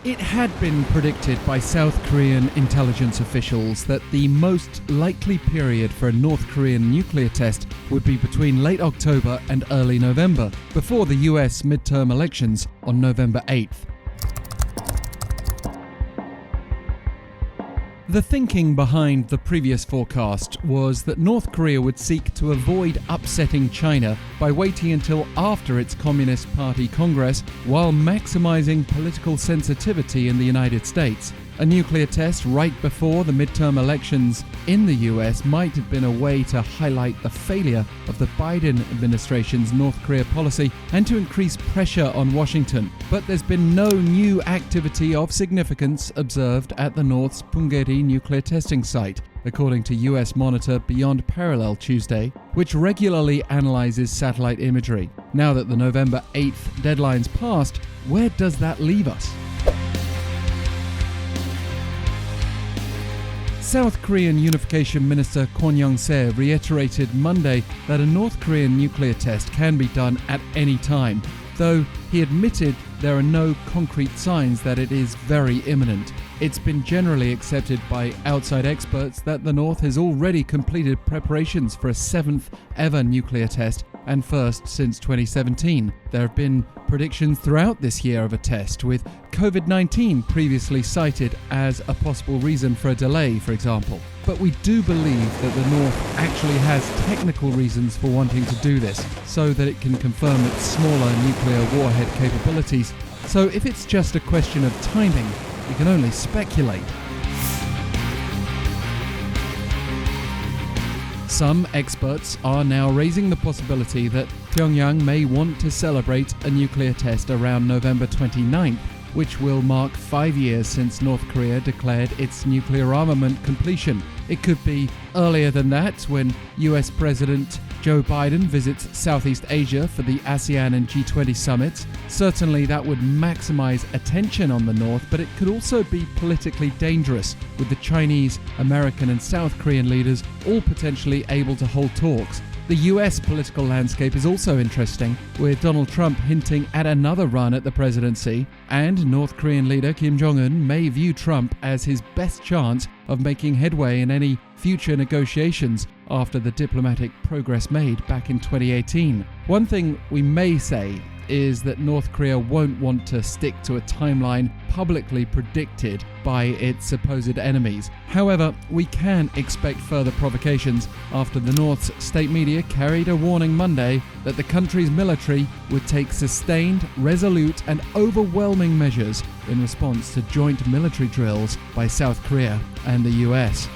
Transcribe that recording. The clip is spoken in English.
It had been predicted by South Korean intelligence officials that the most likely period for a North Korean nuclear test would be between late October and early November, before the US midterm elections on November 8th. The thinking behind the previous forecast was that North Korea would seek to avoid upsetting China by waiting until after its Communist Party Congress while maximizing political sensitivity in the United States. A nuclear test right before the midterm elections in the US might have been a way to highlight the failure of the Biden administration's North Korea policy and to increase pressure on Washington. But there's been no new activity of significance observed at the North's Punggye-ri nuclear testing site, according to US monitor Beyond Parallel Tuesday, which regularly analyzes satellite imagery. Now that the November 8th deadline's passed, where does that leave us? South Korean Unification Minister Kwon Young-se reiterated Monday that a North Korean nuclear test can be done at any time, though he admitted there are no concrete signs that it is very imminent. It's been generally accepted by outside experts that the North has already completed preparations for a 7th ever nuclear test, and first since 2017. There have been predictions throughout this year of a test, with COVID-19 previously cited as a possible reason for a delay, for example. But we do believe that the North actually has technical reasons for wanting to do this, so that it can confirm its smaller nuclear warhead capabilities. So if it's just a question of timing, we can only speculate. Some experts are now raising the possibility that Pyongyang may want to celebrate a nuclear test around November 29th, which will mark 5 years since North Korea declared its nuclear armament completion. It could be earlier than that, when US President Joe Biden visits Southeast Asia for the ASEAN and G20 summits. Certainly that would maximize attention on the North, but it could also be politically dangerous, with the Chinese, American and South Korean leaders all potentially able to hold talks. The US political landscape is also interesting, with Donald Trump hinting at another run at the presidency, and North Korean leader Kim Jong-un may view Trump as his best chance of making headway in any future negotiations after the diplomatic progress made back in 2018. One thing we may say is that North Korea won't want to stick to a timeline publicly predicted by its supposed enemies. However, we can expect further provocations after the North's state media carried a warning Monday that the country's military would take sustained, resolute and overwhelming measures in response to joint military drills by South Korea and the US.